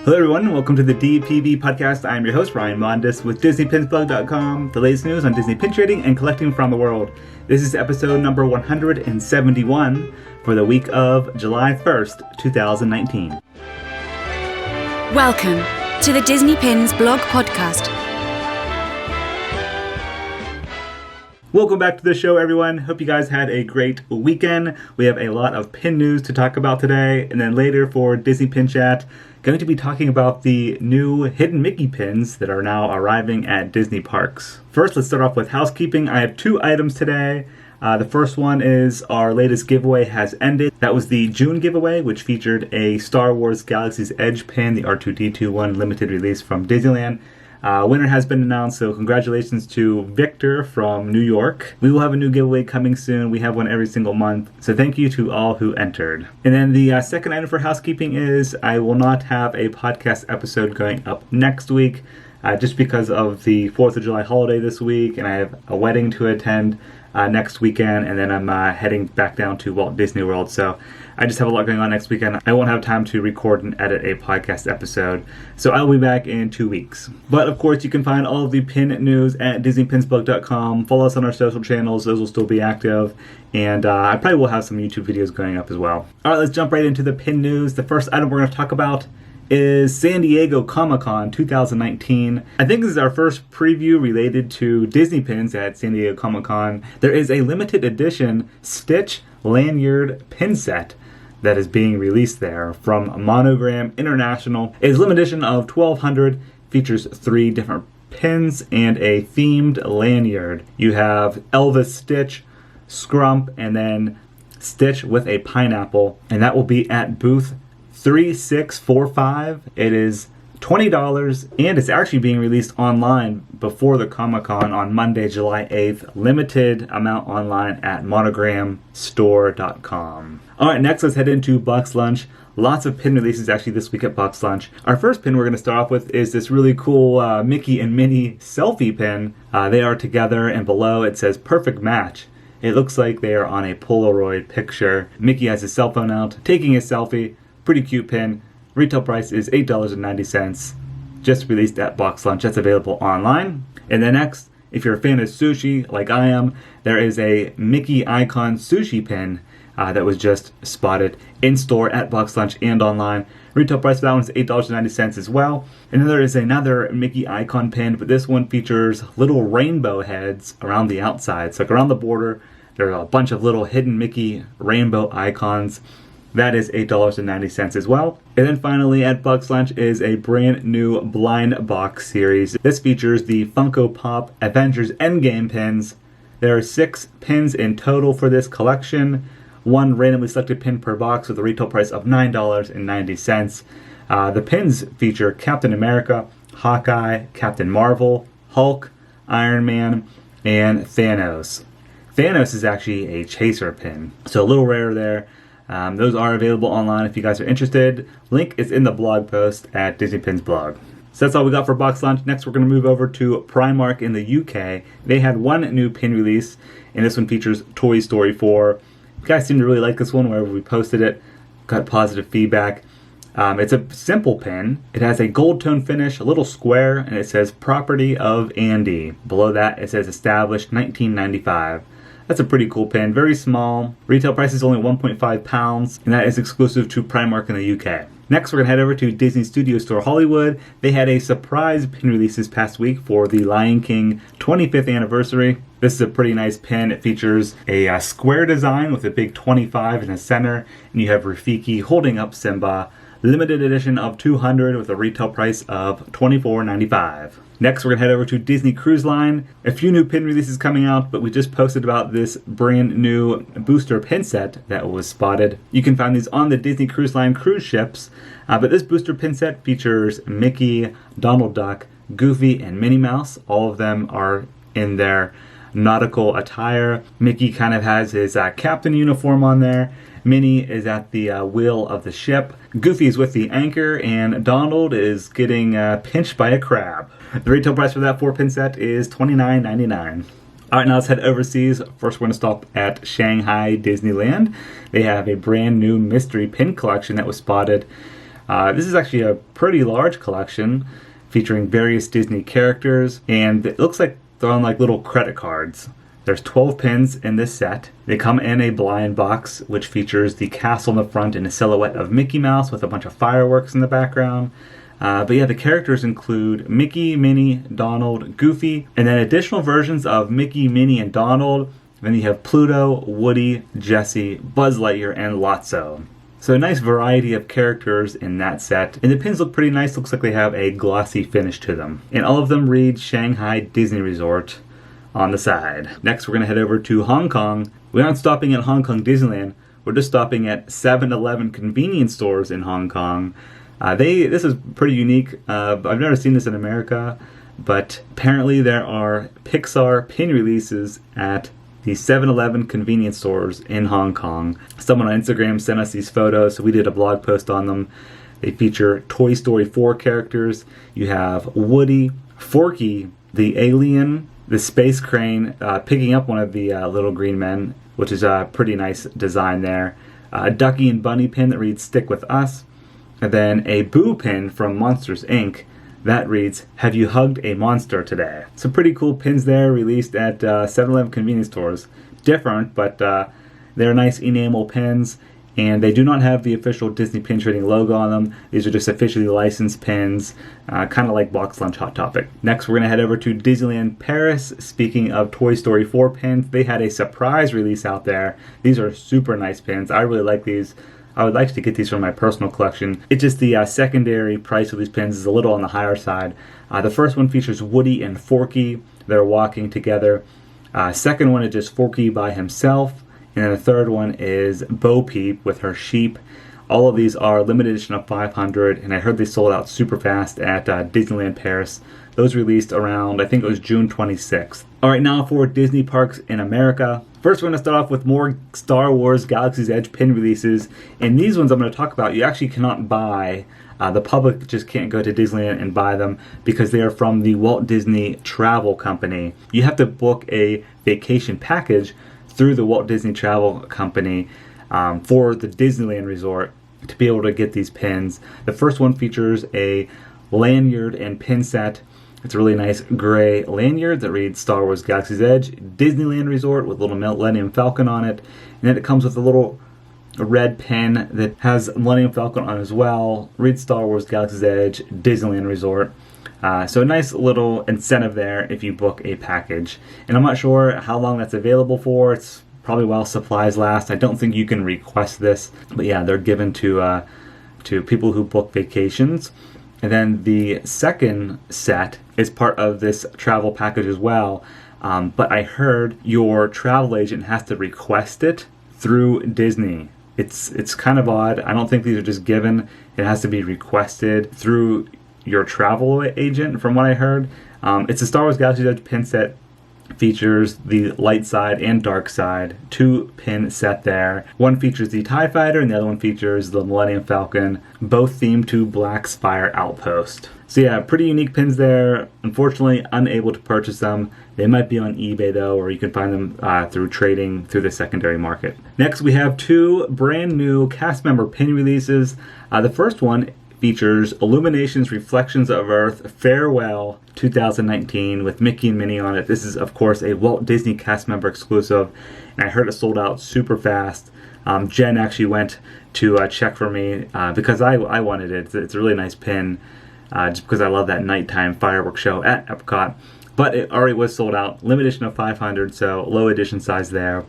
Hello everyone, welcome to the DPB podcast. I'm your host, Ryan Mondes with DisneyPinsBlog.com, the latest news on Disney pin trading and collecting from the world. This is episode number 171 for the week of July 1st, 2019. Welcome to the Disney Pins Blog Podcast. Welcome back to the show, everyone. Hope you guys had a great weekend. We have a lot of pin news to talk about today, and then later for Disney Pin Chat, going to be talking about the new Hidden Mickey pins that are now arriving at Disney parks. First, let's start off with housekeeping. I have two items today. The first one is our latest giveaway has ended. That was the June giveaway, which featured a Star Wars Galaxy's Edge pin, the R2-D2 one, limited release from Disneyland. Winner has been announced, so congratulations to Victor from New York. We will have a new giveaway coming soon. We have one every single month, so thank you to all who entered. And then the second item for housekeeping is I will not have a podcast episode going up next week, just because of the 4th of July holiday this week, and I have a wedding to attend next weekend, and then I'm heading back down to Walt Disney World, so I just have a lot going on next weekend. I won't have time to record and edit a podcast episode, so I'll be back in 2 weeks. But of course, you can find all of the pin news at DisneyPinsBlog.com. Follow us on our social channels; those will still be active, and I probably will have some YouTube videos going up as well. All right, let's jump right into the pin news. The first item we're going to talk about is San Diego Comic-Con 2019. I think this is our first preview related to Disney pins at San Diego Comic-Con. There is a limited edition Stitch lanyard pin set that is being released there from Monogram International. It is a limited edition of 1,200, features 3 different pins and a themed lanyard. You have Elvis Stitch, Scrump, and then Stitch with a pineapple, and that will be at booth 3645. It is $20, and it's actually being released online before the Comic-Con on Monday, July 8th. Limited amount online at monogramstore.com. Alright, next let's head into BoxLunch. Lots of pin releases actually this week at BoxLunch. Our first pin we're going to start off with is this really cool Mickey and Minnie selfie pin. They are together, and below it says perfect match. It looks like they are on a Polaroid picture. Mickey has his cell phone out, taking a selfie. Pretty cute pin. Retail price is $8.90. Just released at BoxLunch. That's available online. And then next, if you're a fan of sushi, like I am, there is a Mickey Icon sushi pin that was just spotted in store at BoxLunch and online. Retail price for that one is $8.90 as well. And then there is another Mickey Icon pin, but this one features little rainbow heads around the outside. So like around the border, there are a bunch of little hidden Mickey rainbow icons. That is $8.90 as well. And then finally at BoxLunch is a brand new blind box series. This features the Funko Pop Avengers Endgame pins. There are 6 pins in total for this collection. 1 randomly selected pin per box with a retail price of $9.90. The pins feature Captain America, Hawkeye, Captain Marvel, Hulk, Iron Man, and Thanos. Thanos is actually a chaser pin, so a little rare there. Those are available online if you guys are interested. Link is in the blog post at Disney Pins Blog. So that's all we got for BoxLunch. Next, we're going to move over to Primark in the UK. They had one new pin release, and this one features Toy Story 4. You guys seem to really like this one wherever we posted it. Got positive feedback. It's a simple pin. It has a gold tone finish, a little square, and it says Property of Andy. Below that, it says Established 1995. That's a pretty cool pin. Very small. Retail price is only 1.5 pounds, and that is exclusive to Primark in the UK. Next, we're going to head over to Disney Studio Store Hollywood. They had a surprise pin release this past week for the Lion King 25th anniversary. This is a pretty nice pin. It features a square design with a big 25 in the center, and you have Rafiki holding up Simba. Limited edition of 200 with a retail price of $24.95. Next, we're going to head over to Disney Cruise Line. A few new pin releases coming out, but we just posted about this brand new booster pin set that was spotted. You can find these on the Disney Cruise Line cruise ships, but this booster pin set features Mickey, Donald Duck, Goofy, and Minnie Mouse. All of them are in their nautical attire. Mickey kind of has his captain uniform on there. Minnie is at the wheel of the ship. Goofy is with the anchor, and Donald is getting pinched by a crab. The retail price for that 4-pin set is $29.99. All right, now let's head overseas. First, we're going to stop at Shanghai Disneyland. They have a brand new mystery pin collection that was spotted. This is actually a pretty large collection featuring various Disney characters, and it looks like they're on like little credit cards. There's 12 pins in this set. They come in a blind box, which features the castle in the front and a silhouette of Mickey Mouse with a bunch of fireworks in the background. But yeah, the characters include Mickey, Minnie, Donald, Goofy, and then additional versions of Mickey, Minnie, and Donald. Then you have Pluto, Woody, Jessie, Buzz Lightyear, and Lotso. So a nice variety of characters in that set. And the pins look pretty nice. Looks like they have a glossy finish to them. And all of them read Shanghai Disney Resort on the side. Next, we're going to head over to Hong Kong. We aren't stopping at Hong Kong Disneyland. We're just stopping at 7-Eleven convenience stores in Hong Kong. This is pretty unique. I've never seen this in America, but apparently there are Pixar pin releases at the 7-Eleven convenience stores in Hong Kong. Someone on Instagram sent us these photos, so we did a blog post on them. They feature Toy Story 4 characters. You have Woody, Forky, the alien, the space crane picking up one of the little green men, which is a pretty nice design there. A Ducky and Bunny pin that reads Stick With Us. And then a Boo pin from Monsters, Inc. that reads, Have you hugged a monster today? Some pretty cool pins there, released at 7-Eleven convenience stores. Different, but they're nice enamel pins, and they do not have the official Disney Pin Trading logo on them. These are just officially licensed pins, kind of like BoxLunch Hot Topic. Next, we're going to head over to Disneyland Paris. Speaking of Toy Story 4 pins, they had a surprise release out there. These are super nice pins. I really like these. I would like to get these from my personal collection. It's just the secondary price of these pins is a little on the higher side. The first one features Woody and Forky. They're walking together. Second one is just Forky by himself. And then the third one is Bo Peep with her sheep. All of these are limited edition of 500, and I heard they sold out super fast at Disneyland Paris. Those released around, I think it was June 26th. Alright, now for Disney parks in America. First, we're going to start off with more Star Wars Galaxy's Edge pin releases. And these ones I'm going to talk about, you actually cannot buy. The public just can't go to Disneyland and buy them because they are from the Walt Disney Travel Company. You have to book a vacation package through the Walt Disney Travel Company for the Disneyland Resort to be able to get these pins. The first one features a lanyard and pin set. It's a really nice gray lanyard that reads Star Wars Galaxy's Edge, Disneyland Resort with a little Millennium Falcon on it. And then it comes with a little red pin that has Millennium Falcon on as well. Reads Star Wars Galaxy's Edge, Disneyland Resort. So a nice little incentive there if you book a package. And I'm not sure how long that's available for. It's probably while supplies last. I don't think you can request this. But yeah, they're given to people who book vacations. And then the second set is part of this travel package as well. But I heard your travel agent has to request it through Disney. It's kind of odd. I don't think these are just given. It has to be requested through your travel agent, from what I heard. It's a Star Wars Galaxy's Edge pin set. Features the light side and dark side, 2-pin set there. One features the TIE Fighter and the other one features the Millennium Falcon, both themed to Black Spire Outpost. So yeah, pretty unique pins there. Unfortunately, unable to purchase them. They might be on eBay though, or you can find them through trading through the secondary market. Next, we have 2 brand new cast member pin releases. The first one features Illuminations Reflections of Earth Farewell 2019 with Mickey and Minnie on it. This is, of course, a Walt Disney cast member exclusive, and I heard it sold out super fast. Jen actually went to check for me because I wanted it. It's a really nice pin just because I love that nighttime fireworks show at Epcot. But it already was sold out. Limited edition of 500, so low edition size there.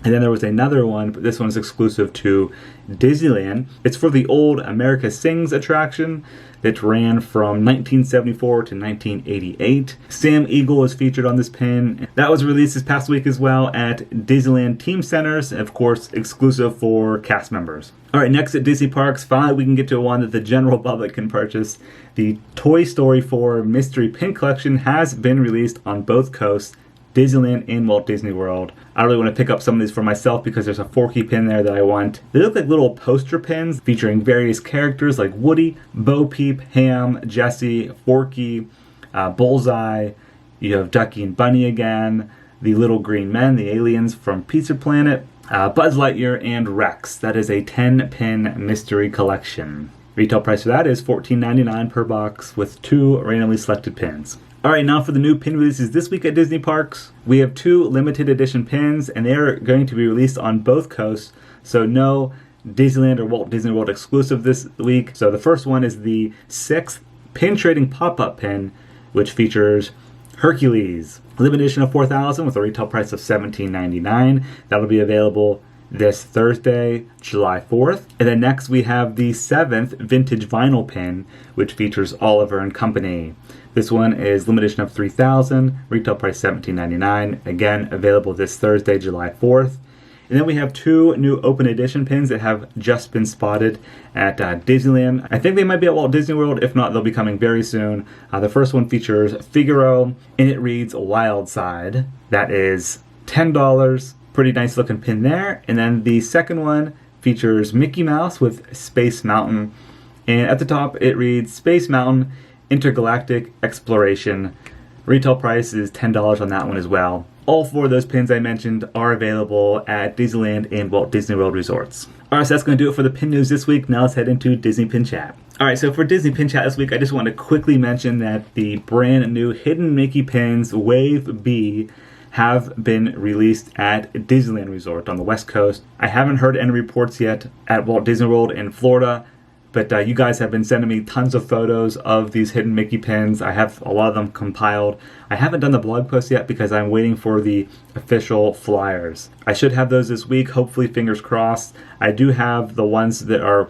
And then there was another one, but this one's exclusive to Disneyland. It's for the old America Sings attraction that ran from 1974 to 1988. Sam Eagle is featured on this pin. That was released this past week as well at Disneyland Team Centers, of course, exclusive for cast members. All right, next at Disney Parks, finally we can get to one that the general public can purchase. The Toy Story 4 Mystery Pin Collection has been released on both coasts, Disneyland and Walt Disney World. I really want to pick up some of these for myself because there's a Forky pin there that I want. They look like little poster pins featuring various characters like Woody, Bo Peep, Ham, Jessie, Forky, Bullseye. You have Ducky and Bunny again, the little green men, the aliens from Pizza Planet, Buzz Lightyear, and Rex. That is a 10-pin mystery collection. Retail price for that is $14.99 per box with 2 randomly selected pins. Alright, now for the new pin releases this week at Disney Parks. We have 2 limited edition pins, and they are going to be released on both coasts, so no Disneyland or Walt Disney World exclusive this week. So the first one is the 6th pin trading pop-up pin, which features Hercules. Limited edition of 4,000 with a retail price of $17.99. That'll be available this Thursday, July 4th. And then next we have the 7th vintage vinyl pin, which features Oliver and Company. This one is limited edition of 3,000, retail price $17.99. Again, available this Thursday, July 4th. And then we have 2 new open edition pins that have just been spotted at Disneyland. I think they might be at Walt Disney World. If not, they'll be coming very soon. The first one features Figaro, and it reads Wild Side. That is $10. Pretty nice looking pin there. And then the second one features Mickey Mouse with Space Mountain. And at the top, it reads Space Mountain Intergalactic Exploration. Retail price is $10 on that one as well. All 4 of those pins I mentioned are available at Disneyland and Walt Disney World resorts. Alright, so that's going to do it for the pin news this week. Now let's head into Disney Pin Chat. Alright, so for Disney Pin Chat this week, I just want to quickly mention that the brand new Hidden Mickey Pins Wave B have been released at Disneyland Resort on the West Coast. I haven't heard any reports yet at Walt Disney World in Florida, but you guys have been sending me tons of photos of these hidden Mickey pins. I have a lot of them compiled. I haven't done the blog post yet because I'm waiting for the official flyers. I should have those this week, hopefully, fingers crossed. I do have the ones that are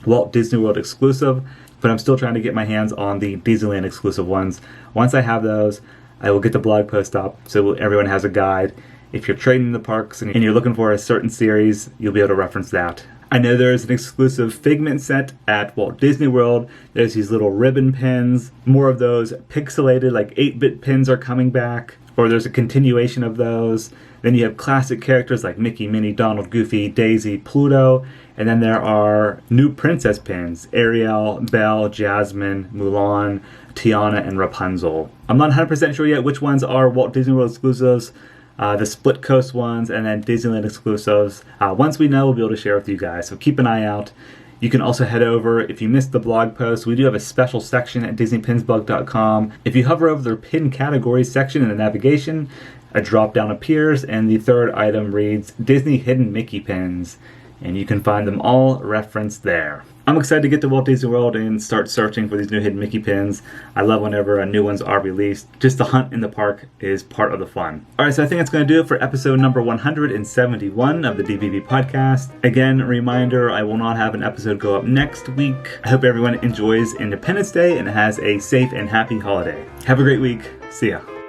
Walt Disney World exclusive, but I'm still trying to get my hands on the Disneyland exclusive ones. Once I have those, I will get the blog post up so everyone has a guide. If you're trading in the parks and you're looking for a certain series, you'll be able to reference that. I know there's an exclusive Figment set at Walt Disney World. There's these little ribbon pins. More of those pixelated, like 8-bit pins are coming back, or there's a continuation of those. Then you have classic characters like Mickey, Minnie, Donald, Goofy, Daisy, Pluto. And then there are new princess pins, Ariel, Belle, Jasmine, Mulan, Tiana, and Rapunzel. I'm not 100% sure yet which ones are Walt Disney World exclusives, the Split Coast ones, and then Disneyland exclusives. Once we know, we'll be able to share with you guys, so keep an eye out. You can also head over, if you missed the blog post, we do have a special section at DisneyPinsBlog.com. If you hover over the pin categories section in the navigation, a drop down appears, and the third item reads Disney Hidden Mickey Pins, and you can find them all referenced there. I'm excited to get to Walt Disney World and start searching for these new hidden Mickey pins. I love whenever new ones are released. Just the hunt in the park is part of the fun. Alright, so I think that's going to do it for episode number 171 of the DPB podcast. Again, reminder, I will not have an episode go up next week. I hope everyone enjoys Independence Day and has a safe and happy holiday. Have a great week. See ya.